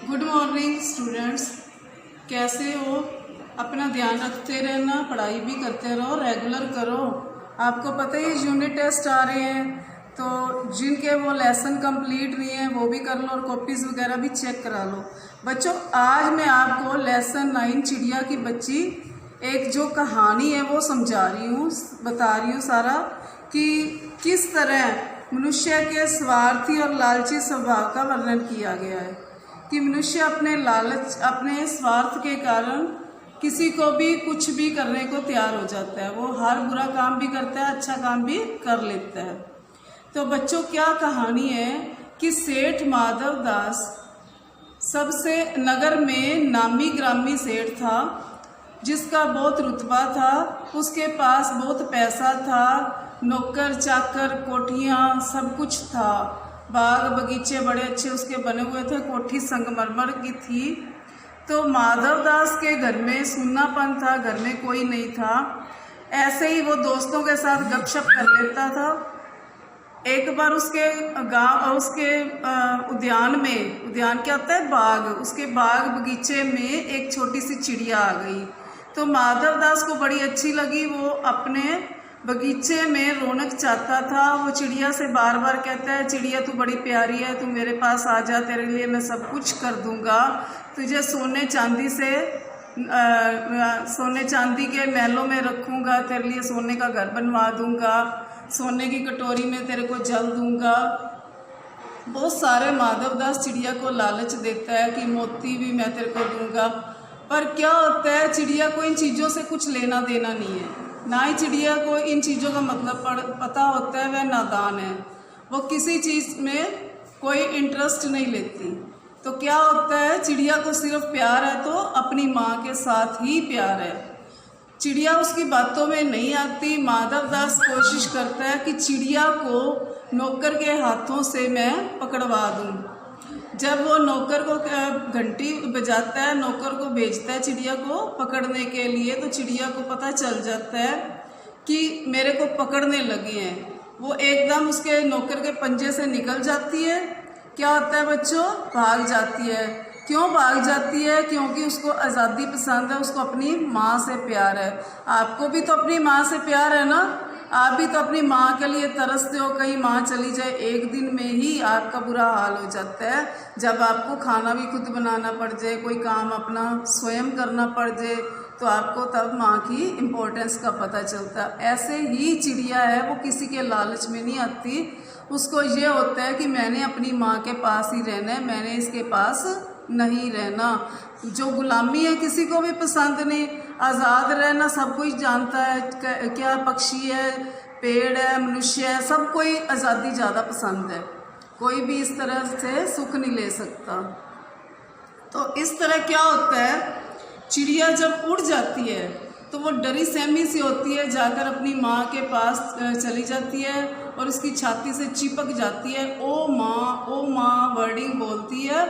Good morning students, कैसे हो? अपना ध्यान रखते रहना, पढ़ाई भी करते रहो, रेगुलर करो। आपको पता ही यूनिट टेस्ट आ रहे हैं, तो जिनके वो लेसन कंप्लीट नहीं है वो भी कर लो और कॉपीज़ वगैरह भी चेक करा लो। बच्चों, आज मैं आपको लेसन 9 चिड़िया की बच्ची एक जो कहानी है वो समझा रही हूँ, बता रही हूँ सारा कि किस तरह मनुष्य के स्वार्थी और लालची स्वभाव का वर्णन किया गया है कि मनुष्य अपने लालच, अपने स्वार्थ के कारण किसी को भी कुछ भी करने को तैयार हो जाता है। वो हर बुरा काम भी करता है, अच्छा काम भी कर लेता है। तो बच्चों, क्या कहानी है कि सेठ माधव दास सबसे नगर में नामी ग्रामी सेठ था, जिसका बहुत रुतबा था, उसके पास बहुत पैसा था, नौकर चाकर कोठियाँ सब कुछ था, बाग बगीचे बड़े अच्छे उसके बने हुए थे, कोठी संगमरमर की थी। तो माधव दास के घर में सुन्नापन था, घर में कोई नहीं था। ऐसे ही वो दोस्तों के साथ गपशप कर लेता था। एक बार उसके गांव, उसके उद्यान में, उद्यान क्या होता है? बाग, उसके बाग बगीचे में एक छोटी सी चिड़िया आ गई। तो माधव दास को बड़ी अच्छी लगी। वो अपने बगीचे में रौनक चाहता था। वो चिड़िया से बार बार कहता है, चिड़िया तू बड़ी प्यारी है, तू मेरे पास आ जा, तेरे लिए मैं सब कुछ कर दूंगा, तुझे सोने चांदी के महलों में रखूंगा, तेरे लिए सोने का घर बनवा दूंगा, सोने की कटोरी में तेरे को जल दूंगा। बहुत सारे माधव दास चिड़िया को लालच देता है कि मोती भी मैं तेरे को दूंगा। पर क्या होता है, चिड़िया को इन चीज़ों से कुछ लेना देना नहीं है, ना ही चिड़िया को इन चीज़ों का मतलब पता होता है। वह नादान है, वो किसी चीज़ में कोई इंटरेस्ट नहीं लेती। तो क्या होता है, चिड़िया को सिर्फ प्यार है तो अपनी माँ के साथ ही प्यार है, चिड़िया उसकी बातों में नहीं आती। माधव दास कोशिश करता है कि चिड़िया को नौकर के हाथों से मैं पकड़वा दूँ। जब वो नौकर को घंटी बजाता है, नौकर को भेजता है चिड़िया को पकड़ने के लिए, तो चिड़िया को पता चल जाता है कि मेरे को पकड़ने लगे हैं। वो एकदम उसके नौकर के पंजे से निकल जाती है। क्या होता है बच्चों? भाग जाती है। क्यों भाग जाती है? क्योंकि उसको आज़ादी पसंद है, उसको अपनी माँ से प्यार है। आपको भी तो अपनी माँ से प्यार है ना? आप भी तो अपनी माँ के लिए तरसते हो। कहीं माँ चली जाए, एक दिन में ही आपका बुरा हाल हो जाता है। जब आपको खाना भी खुद बनाना पड़ जाए, कोई काम अपना स्वयं करना पड़ जाए, तो आपको तब माँ की इम्पोर्टेंस का पता चलता है। ऐसे ही चिड़िया है, वो किसी के लालच में नहीं आती। उसको ये होता है कि मैंने अपनी माँ के पास ही रहना है, मैंने इसके पास नहीं रहना। जो गुलामी है किसी को भी पसंद नहीं। आज़ाद रहना सब कोई जानता है, क्या पक्षी है, पेड़ है, मनुष्य है, सब कोई आज़ादी ज़्यादा पसंद है। कोई भी इस तरह से सुख नहीं ले सकता। तो इस तरह क्या होता है, चिड़िया जब उड़ जाती है तो वो डरी सहमी सी होती है, जाकर अपनी माँ के पास चली जाती है और उसकी छाती से चिपक जाती है। ओ माँ वर्डिंग बोलती है।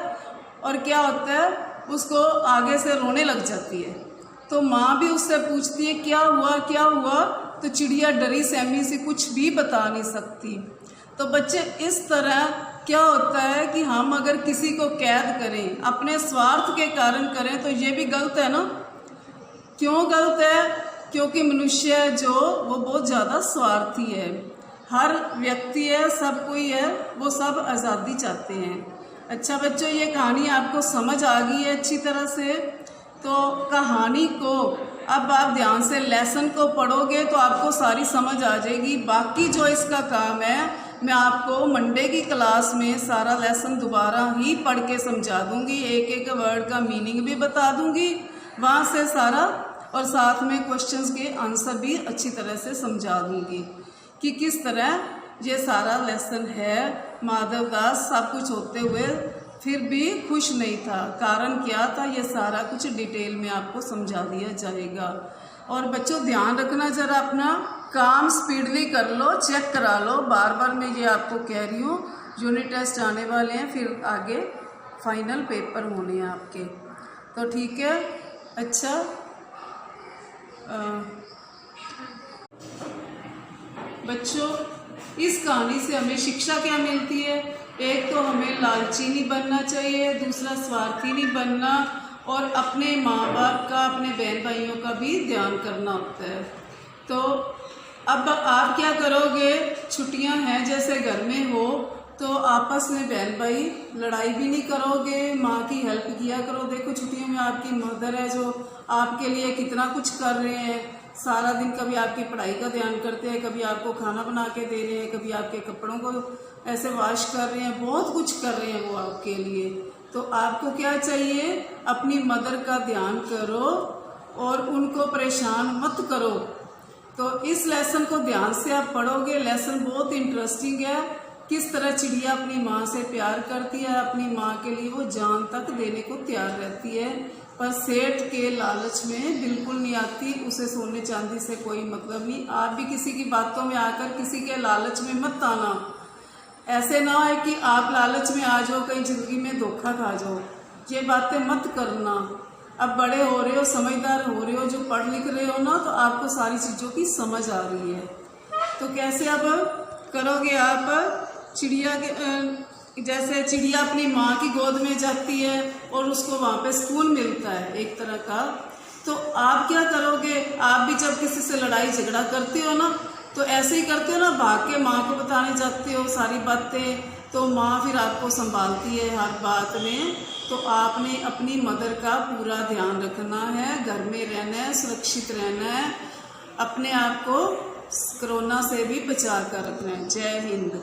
और क्या होता है, उसको आगे से रोने लग जाती है। तो माँ भी उससे पूछती है क्या हुआ क्या हुआ, तो चिड़िया डरी सहमी से कुछ भी बता नहीं सकती। तो बच्चे, इस तरह क्या होता है कि हम अगर किसी को कैद करें, अपने स्वार्थ के कारण करें, तो ये भी गलत है ना? क्यों गलत है? क्योंकि मनुष्य जो वो बहुत ज़्यादा स्वार्थी है। हर व्यक्ति है, सब कोई है, वो सब आज़ादी चाहते हैं। अच्छा बच्चों, ये कहानी आपको समझ आ गई है अच्छी तरह से? तो कहानी को अब आप ध्यान से लेसन को पढ़ोगे तो आपको सारी समझ आ जाएगी। बाकी जो इसका काम है, मैं आपको मंडे की क्लास में सारा लेसन दोबारा ही पढ़ के समझा दूंगी, एक एक वर्ड का मीनिंग भी बता दूंगी वहाँ से सारा, और साथ में क्वेश्चंस के आंसर भी अच्छी तरह से समझा दूंगी कि किस तरह ये सारा लेसन है। माधव दास सब कुछ होते हुए फिर भी खुश नहीं था, कारण क्या था, ये सारा कुछ डिटेल में आपको समझा दिया जाएगा। और बच्चों, ध्यान रखना, जरा अपना काम स्पीडली कर लो, चेक करा लो। बार बार मैं ये आपको कह रही हूँ, यूनिट टेस्ट आने वाले हैं, फिर आगे फाइनल पेपर होने हैं आपके, तो ठीक है। अच्छा, बच्चों, इस कहानी से हमें शिक्षा क्या मिलती है? एक तो हमें लालची नहीं बनना चाहिए, दूसरा स्वार्थी नहीं बनना, और अपने माँ बाप का, अपने बहन भाइयों का भी ध्यान करना होता है। तो अब आप क्या करोगे, छुट्टियां हैं जैसे घर में हो तो आपस में बहन भाई लड़ाई भी नहीं करोगे, माँ की हेल्प किया करो। देखो छुट्टियों में आपकी मदर है जो आपके लिए कितना कुछ कर रहे हैं, सारा दिन कभी आपकी पढ़ाई का ध्यान करते हैं, कभी आपको खाना बना के दे रहे हैं, कभी आपके कपड़ों को ऐसे वॉश कर रहे हैं, बहुत कुछ कर रहे हैं वो आपके लिए। तो आपको क्या चाहिए, अपनी मदर का ध्यान करो और उनको परेशान मत करो। तो इस लेसन को ध्यान से आप पढ़ोगे, लेसन बहुत इंटरेस्टिंग है। किस तरह चिड़िया अपनी माँ से प्यार करती है, अपनी माँ के लिए वो जान तक देने को तैयार रहती है, पर सेठ के लालच में बिल्कुल नहीं आती। उसे सोने चांदी से कोई मतलब नहीं। आप भी किसी की बातों में आकर किसी के लालच में मत आना। ऐसे ना हो कि आप लालच में आ जाओ, कहीं जिंदगी में धोखा खा जाओ। ये बातें मत करना। अब बड़े हो रहे हो, समझदार हो रहे हो, जो पढ़ लिख रहे हो ना, तो आपको सारी चीज़ों की समझ आ रही है। तो कैसे अब करोगे आप, चिड़िया के जैसे चिड़िया अपनी माँ की गोद में जाती है और उसको वहाँ पे सुकून मिलता है एक तरह का। तो आप क्या करोगे, आप भी जब किसी से लड़ाई झगड़ा करते हो ना, तो ऐसे ही करते हो ना, भाग के माँ को बताने जाते हो सारी बातें, तो माँ फिर आपको संभालती है हर बात में। तो आपने अपनी मदर का पूरा ध्यान रखना है, घर में रहना है, सुरक्षित रहना है, अपने आप को कोरोना से भी बचा कर रखना है। जय हिंद।